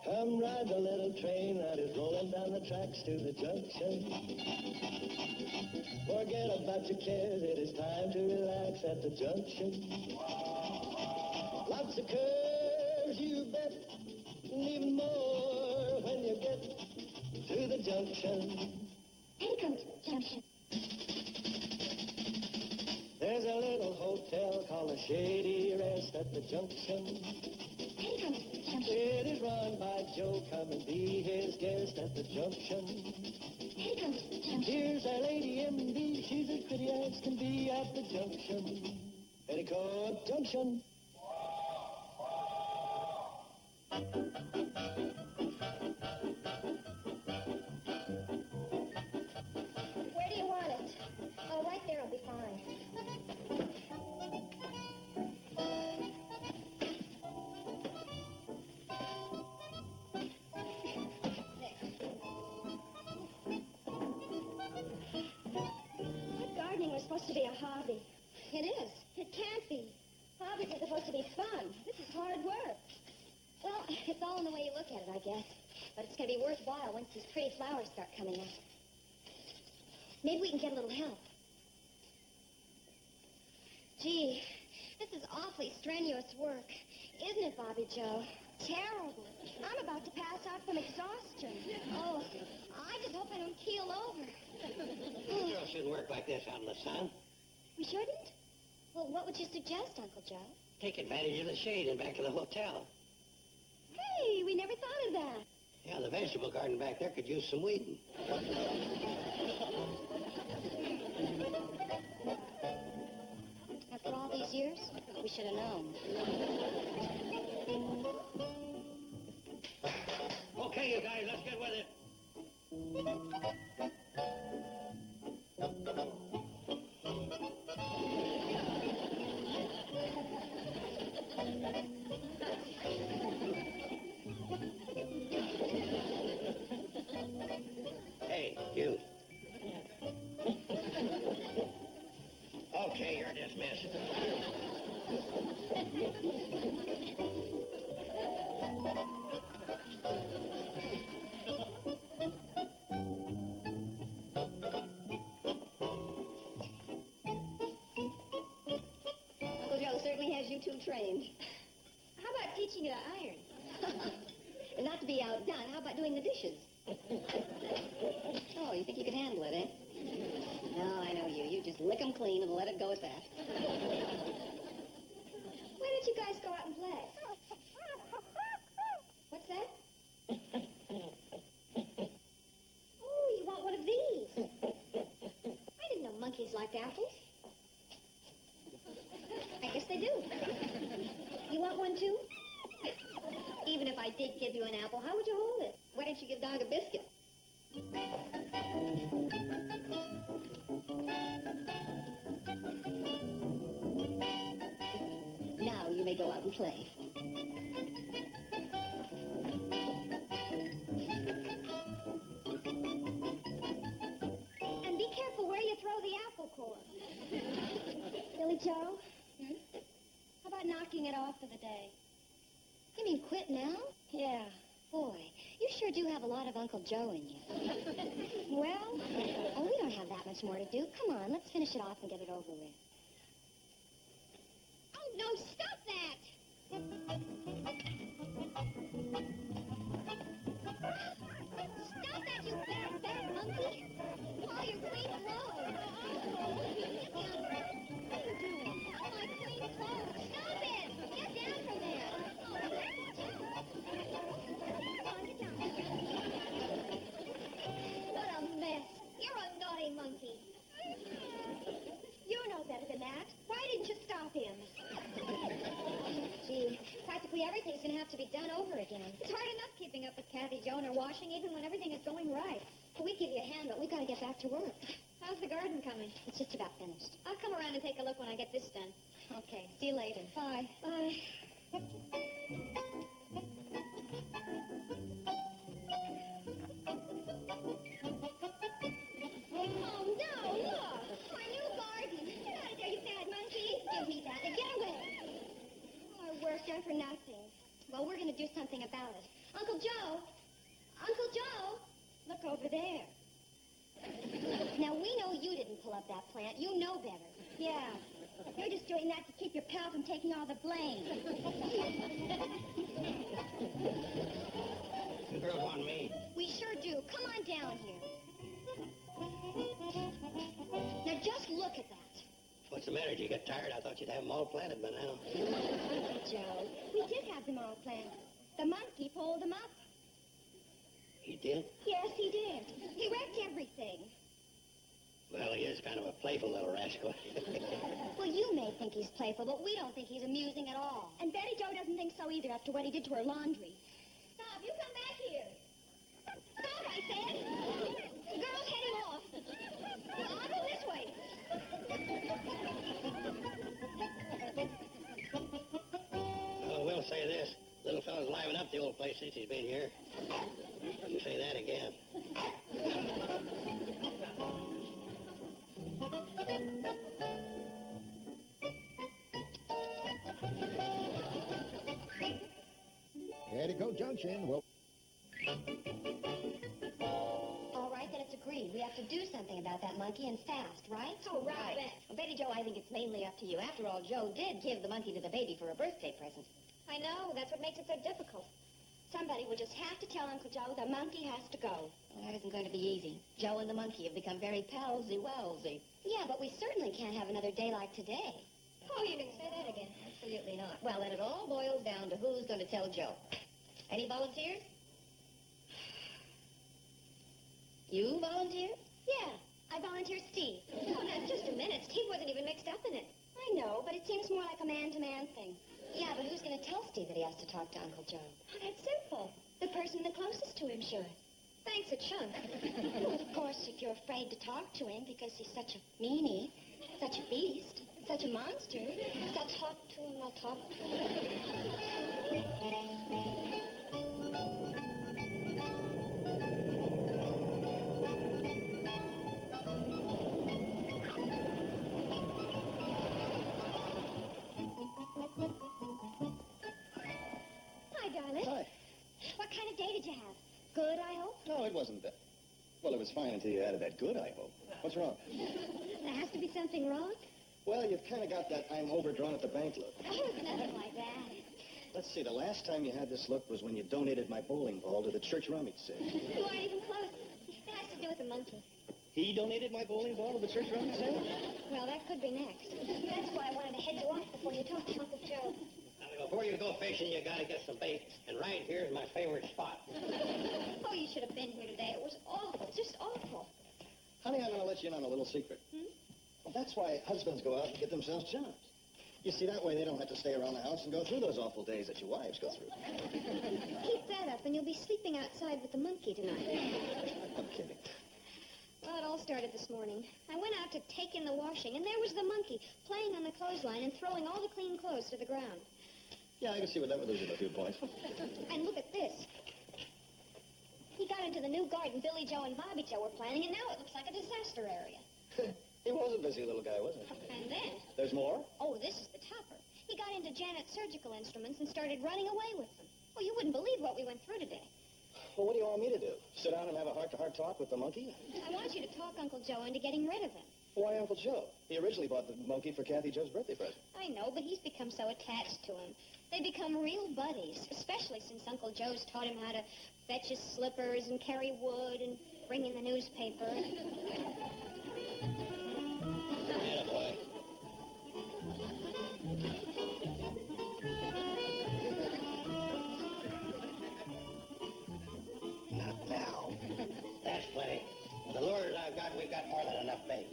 Come ride the little train that is rolling down the tracks to the junction. Forget about your cares, it is time to relax at the junction. Lots of curves, you bet, and even more when you get to the junction. Petticoat Junction. There's a little hotel called the Shady Rest at the junction. Petticoat Junction. It is run by Joe. Come and be his guest at the junction. Petticoat Junction. Here's our lady M.D. She's as pretty as can be at the junction. Petticoat Junction. Where do you want it? Oh, right there will be fine. What gardening was supposed to be a hobby. It is. It can't be. Hobbies are supposed to be fun. This is hard work. Well, it's all in the way you look at it, I guess. But it's going to be worthwhile once these pretty flowers start coming up. Maybe we can get a little help. Gee, this is awfully strenuous work. Isn't it, Bobby Joe? Terrible. I'm about to pass out from exhaustion. Oh, I just hope I don't keel over. You girls shouldn't work like this out in the sun. We shouldn't? Well, what would you suggest, Uncle Joe? Take advantage of the shade and back of the hotel. Hey, we never thought of that. Yeah, the vegetable garden back there could use some weeding. After all these years, we should have known. Okay, you guys, let's get with it. Hey, you. Okay, you're dismissed. Uncle Joe certainly has you two trained. How about teaching you to iron? And not to be outdone, how about doing the dishes? Oh, you think you can handle it, eh? No, I know you. You just lick them clean and let it go at that. Why don't you guys go out and play? What's that? Oh, you want one of these? I didn't know monkeys liked apples. I guess they do. You want one, too? Even if I did give you an apple, how would you hold it? Why don't you give Dog a biscuit? Now you may go out and play. And be careful where you throw the apple core. Billy Joe? How about knocking it off for the day? You mean quit now? Yeah. Boy, you sure do have a lot of Uncle Joe in you. Well, we don't have that much more to do. Come on, let's finish it off and get it over with. Oh, no, stop that! Stop that, you bad monkey! Oh, your clean clothes! What are you doing? Oh, my clean clothes! Stop it! Get down from there! What a mess. You're a naughty monkey. You know better than that. Why didn't you stop him? Gee, practically everything's going to have to be done over again. It's hard enough keeping up with Kathy, Joan, or washing, even when everything is going right. Well, we give you a hand, but we got to get back to work. How's the garden coming? It's just about finished. I'll come around and take a look when I get this done. Okay. See you later. Bye. Bye. Oh, no, look! My new garden! Get out of there, you bad monkey! Give me that and get away! Oh, our work done for nothing. Well, we're going to do something about it. Uncle Joe! Uncle Joe! Look over there. Now, we know you didn't pull up that plant. You know better. Yeah. You're just doing that to keep your pal from taking all the blame. You girls want me? We sure do. Come on down here. Now, just look at that. What's the matter? Did you get tired? I thought you'd have them all planted by now. Joe, we did have them all planted. The monkey pulled them up. He did? Yes, he did. He wrecked everything. Well, he is kind of a playful little rascal. Well, you may think he's playful, but we don't think he's amusing at all. And Betty Jo doesn't think so either after what he did to her laundry. Stop, you come back here. Stop, I said. The girl's heading off. I'll go this way. Well, we'll say this. Little fellow's livened up the old place since he's been here. You say that again. Petticoat Junction. Well, All right, then it's agreed. We have to do something about that monkey and fast, right? Oh, right. Well, Betty Jo, I think it's mainly up to you. After all, Joe did give the monkey to the baby for a birthday present. I know. That's what makes it so difficult. Somebody will just have to tell Uncle Joe the monkey has to go. Well, that isn't going to be easy. Joe and the monkey have become very palsy-walsy. Yeah, but we certainly can't have another day like today. Oh, you can say that again. Absolutely not. Well, then it all boils down to who's going to tell Joe. Any volunteers? You volunteer? Yeah, I volunteer Steve. Oh, now, just a minute. Steve wasn't even mixed up in it. I know, but it seems more like a man-to-man thing. Yeah, but who's going to tell Steve that he has to talk to Uncle Joe? Oh, that's simple. The person the closest to him should. Thanks a chunk. Well, of course, if you're afraid to talk to him because he's such a meanie, such a beast, such a monster, I'll talk to him, I'll talk to him. Hi, darling. Hi. What kind of day did you have? Good, I hope? No, it wasn't that. Well, it was fine until you added that good, I hope. What's wrong? There has to be something wrong? Well, you've kind of got that I'm overdrawn at the bank look. Oh, nothing like that. Let's see, the last time you had this look was when you donated my bowling ball to the church rummage sale. You aren't even close. It has to do with the monkey. He donated my bowling ball to the church rummage sale? Well, that could be next. That's why I wanted to head you off before you talked to Uncle Joe. Now, before you go fishing, you gotta get some bait. And right here is my favorite spot. Oh, you should have been here today. It was awful, just awful. Honey, I'm going to let you in on a little secret. Well, that's why husbands go out and get themselves jobs. You see, that way they don't have to stay around the house and go through those awful days that your wives go through. Keep that up, and you'll be sleeping outside with the monkey tonight. I'm kidding. Well, it all started this morning. I went out to take in the washing, and there was the monkey playing on the clothesline and throwing all the clean clothes to the ground. Yeah, I can see what that would lose you a few points. And look at this. He got into the new garden Billy Joe and Bobby Joe were planning, and now it looks like a disaster area. He was a busy little guy, wasn't he? And then, There's more? oh, this is the topper. He got into Janet's surgical instruments and started running away with them. Oh, you wouldn't believe what we went through today. Well, what do you want me to do? Sit down and have a heart-to-heart talk with the monkey? I want you to talk Uncle Joe into getting rid of him. Why Uncle Joe? He originally bought the monkey for Kathy Joe's birthday present. I know, but he's become so attached to him. They become real buddies, especially since Uncle Joe's taught him how to fetch his slippers and carry wood and bring in the newspaper. Attaboy. Not now. That's plenty. The lures I've got, we've got more than enough bait.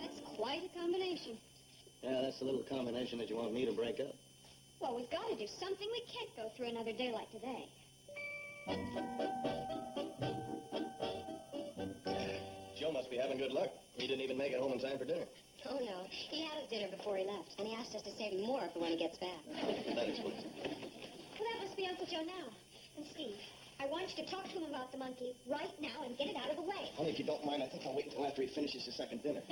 That's quite a combination. Yeah, that's the little combination that you want me to break up. Well, we've got to do something. We can't go through another day like today. Joe must be having good luck. He didn't even make it home in time for dinner. Oh, no. He had his dinner before he left, and he asked us to save him more for when he gets back. That explains. Well, that must be Uncle Joe now. And Steve, I want you to talk to him about the monkey right now and get it out of the way. Honey, if you don't mind, I think I'll wait until after he finishes his second dinner.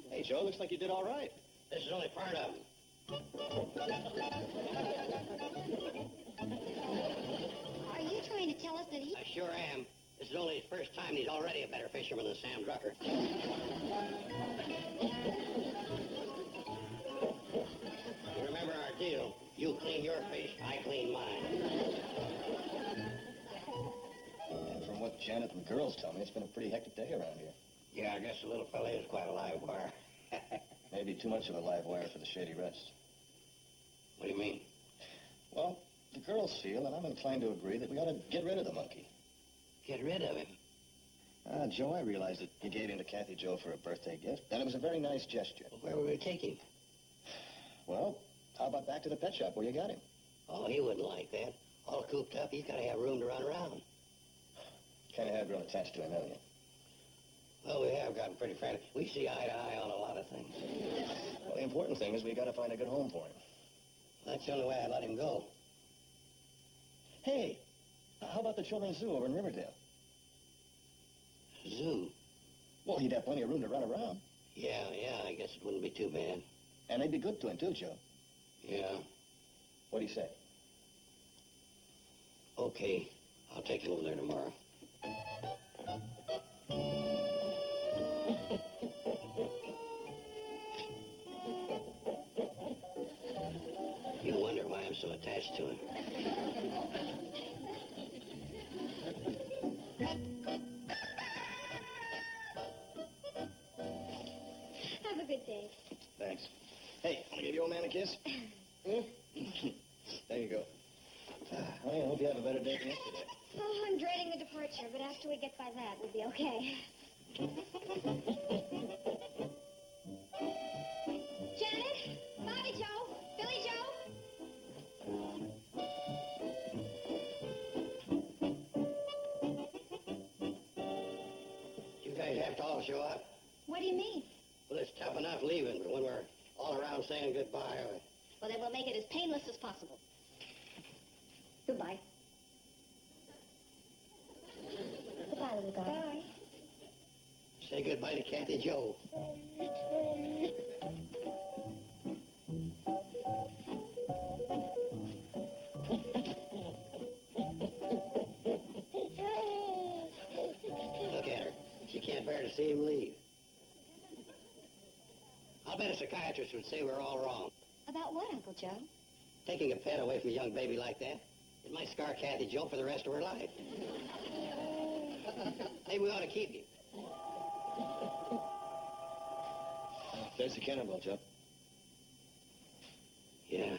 Hey, Joe. Looks like you did all right. This is only part of him. Are you trying to tell us that he... I sure am. This is only his first time, and he's already a better fisherman than Sam Drucker. You remember our deal. You clean your fish, I clean mine. And from what Janet and the girls tell me, it's been a pretty hectic day around here. Yeah, I guess the little fella is quite a live wire. Maybe too much of a live wire for the Shady Rest. What do you mean? Well, the girls feel, and I'm inclined to agree, that we ought to get rid of the monkey. Get rid of him. Joe, I realized that you gave him to Kathy Joe for a birthday gift, and it was a very nice gesture. Well, where will we take him? Well, how about back to the pet shop where you got him? Oh, he wouldn't like that. All cooped up, he's got to have room to run around. Kind of have grown attached to him, haven't you? Well, we have gotten pretty friendly. We see eye to eye on a lot of things. Well, the important thing is we got to find a good home for him. That's the only way I'd let him go. Hey, how about the children's zoo over in Riverdale? Zoo? Well, he'd have plenty of room to run around. Yeah, I guess it wouldn't be too bad. And they'd be good to him, too, Joe. Yeah. What do you say? Okay, I'll take him over there tomorrow. You wonder why I'm so attached to him. Have a good day. Thanks. Hey, want to give your old man a kiss? There you go. Well, I hope you have a better day than yesterday. Oh, I'm dreading the departure, but after we get by that, we'll be okay. Janet? Bobby Joe? Billy Joe? You guys have to all show up. What do you mean? Well, it's tough enough leaving, but when we're all around saying goodbye, Well, then we'll make it as painless as possible. Goodbye. Goodbye, little guy. Bye. say goodbye to Kathy Joe. Look at her. She can't bear to see him leave. I'll bet a psychiatrist would say we're all wrong. About what, Uncle Joe? Taking a pet away from a young baby like that, it might scar Kathy Joe for the rest of her life. Maybe we ought to keep him. There's the cannonball, Joe. Yeah.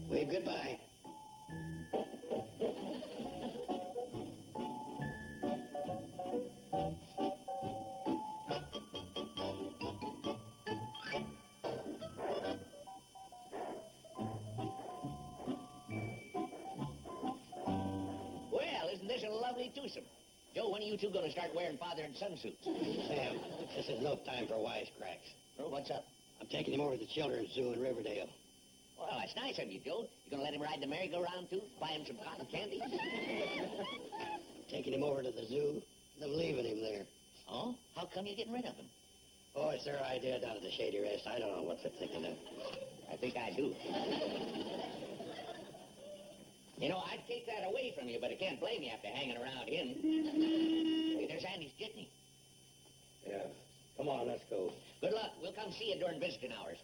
Wave goodbye. Well, isn't this a lovely twosome? Joe, when are you two going to start wearing father and son suits? Sam, this is no time for wisecracks. Oh, what's up? I'm taking him over to the children's zoo in Riverdale. Well, that's nice of you, Joe. You going to let him ride the merry-go-round, too? Buy him some cotton candy? Taking him over to the zoo, and I'm leaving him there. Oh? How come you're getting rid of him? Oh, it's their idea down at the Shady Rest. I don't know what they're thinking of. I think I do. You know, I'd take that away from you, but I can't blame you after hanging around him. Hey, there's Andy's jitney. Yeah. Come on, let's go. Good luck. We'll come see you during visiting hours.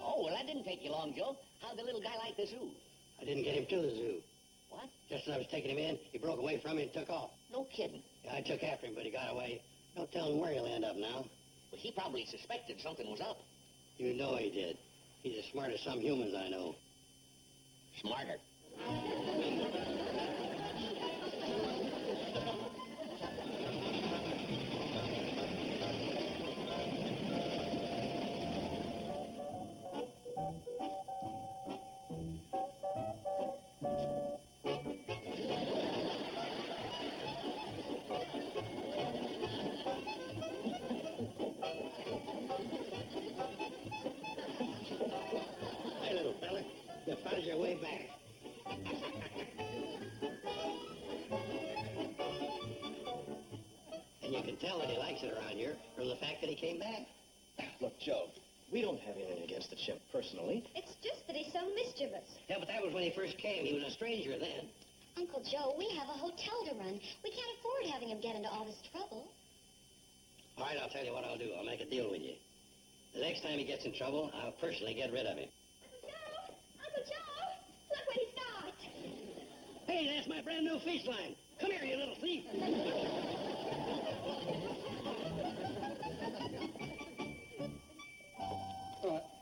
Oh, well, that didn't take you long, Joe. How'd the little guy like the zoo? I didn't get him to the zoo. What? Just as I was taking him in, he broke away from me and took off. No kidding. Yeah, I took after him, but he got away. No telling where he'll end up now. Well, he probably suspected something was up. You know he did. He's as smart as some humans I know. Smarter. your way back. And you can tell that he likes it around here from the fact that he came back. Look, Joe, we don't have anything against the chimp personally. It's just that he's so mischievous. Yeah, but that was when he first came. He was a stranger then. Uncle Joe, we have a hotel to run. We can't afford having him get into all this trouble. All right, I'll tell you what I'll do. I'll make a deal with you. The next time he gets in trouble, I'll personally get rid of him. Uncle Joe! Look what he's got! Hey, that's my brand new fish line. Come here, you little thief.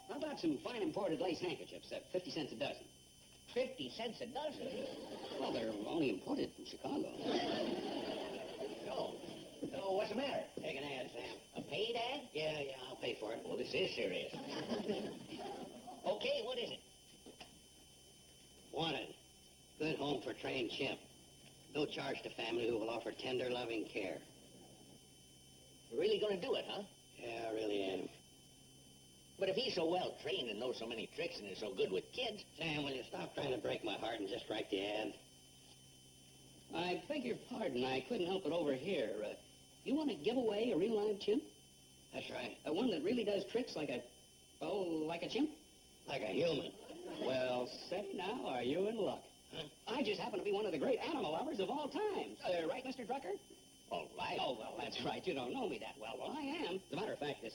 How about some fine imported lace handkerchiefs at 50 cents a dozen? 50 cents a dozen? Well, they're only imported from Chicago. Oh, what's the matter? Take an ad, Sam. A paid ad? Yeah, I'll pay for it. Well, this is serious. Okay, what is it? Wanted. Good home for trained chimp. No charge to family who will offer tender, loving care. You're really going to do it, huh? Yeah, I really am. But if he's so well trained and knows so many tricks and is so good with kids... Sam, will you stop trying to break my heart and just write the ad? I beg your pardon, I couldn't help it over here. You want to give away a real live chimp? That's right. One that really does tricks like a chimp? Like a human. Well, say now, are you in luck? Huh? I just happen to be one of the great animal lovers of all time. Right, Mr. Drucker? All right. Oh, well, that's right. You don't know me that well. Well, I am. As a matter of fact, this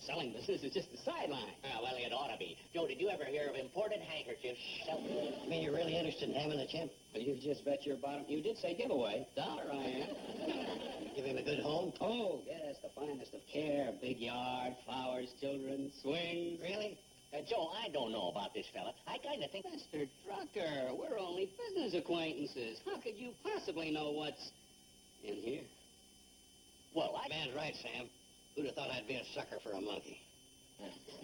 selling business is just a sideline. Well, it ought to be. Joe, did you ever hear of imported handkerchiefs? You mean you're really interested in having a chimp? Well, you just bet your bottom. You did say giveaway. Dollar I am. Give him a good home? Oh, yes, the finest of care. Big yard, flowers, children, swings. Really? Joe, I don't know about this fella. I kind of think... Mr. Drucker, we're only business acquaintances. How could you possibly know what's in here? Well, Man's right, Sam. Who'd have thought I'd be a sucker for a monkey?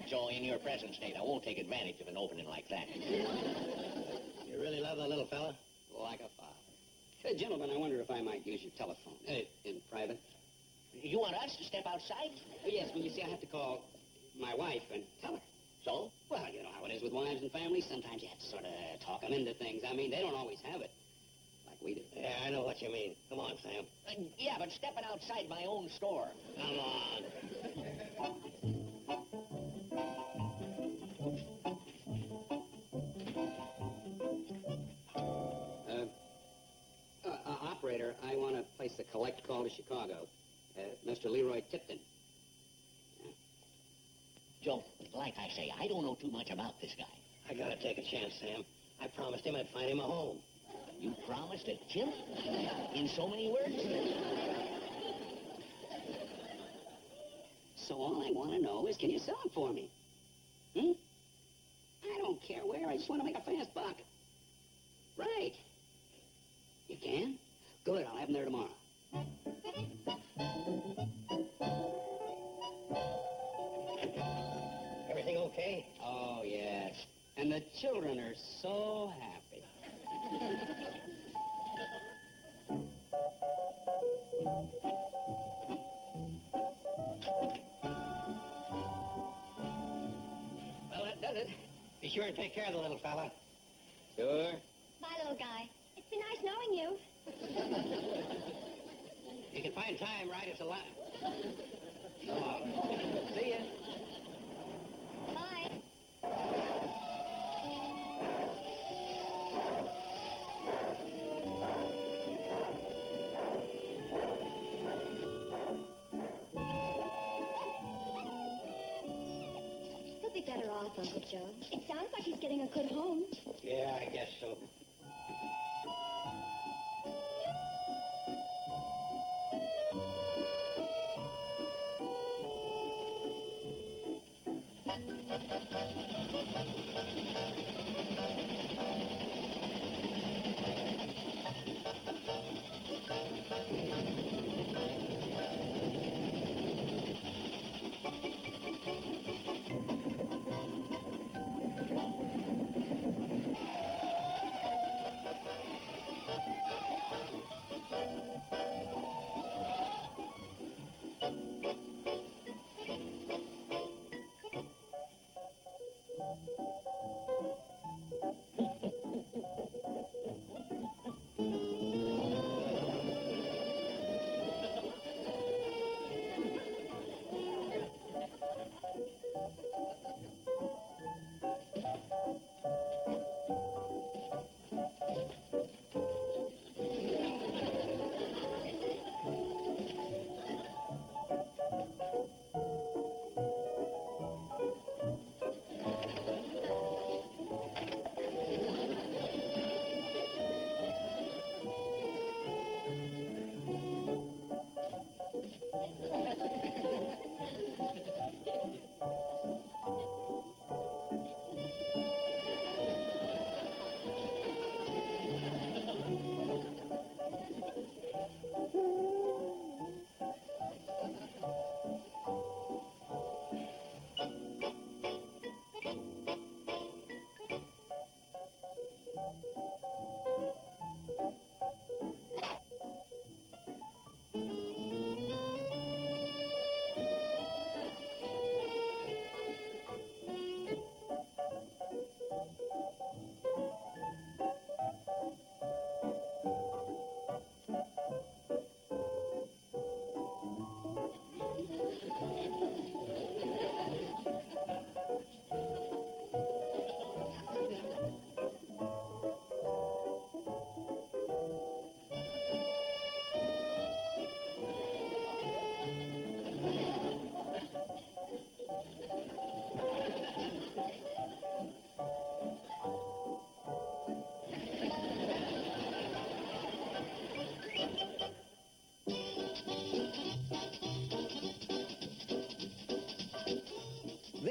Joe, in your present state, I won't take advantage of an opening like that. You really love the little fella? Like a father. Gentlemen, I wonder if I might use your telephone in private. You want us to step outside? Yes, well, you see, I have to call my wife and tell her. So? Well, you know how it is with wives and families. Sometimes you have to sort of talk them into things. I mean, they don't always have it like we do. Yeah, I know what you mean. Come on, Sam. Yeah, but stepping outside my own store. Come on. Operator, I want to place a collect call to Chicago. Mr. Leroy Tipton. Joe, like I say, I don't know too much about this guy. I gotta take a chance, Sam. I promised him I'd find him a home. You promised a chimp? In so many words? So all I want to know is, can you sell him for me? I don't care where. I just want to make a fast buck. Right. You can? Good. I'll have him there tomorrow. Everything okay? Oh, yes. And the children are so happy. Well, that does it. Be sure and take care of the little fella. Sure. Bye, little guy. It's been nice knowing you. You can find time, right? It's a lot. Come on. See ya. Bye. He'll be better off, Uncle Joe. It sounds like he's getting a good home. Yeah, I guess so.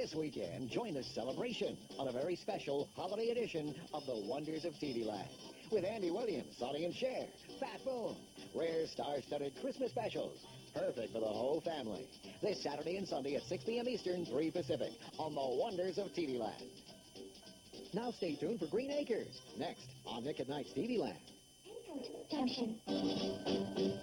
This weekend, join the celebration on a very special holiday edition of The Wonders of TV Land. With Andy Williams, Sonny and Cher, Fat Boom, rare star-studded Christmas specials. Perfect for the whole family. This Saturday and Sunday at 6 p.m. Eastern, 3 Pacific, on The Wonders of TV Land. Now stay tuned for Green Acres, next on Nick at Night's TV Land. Petticoat Junction.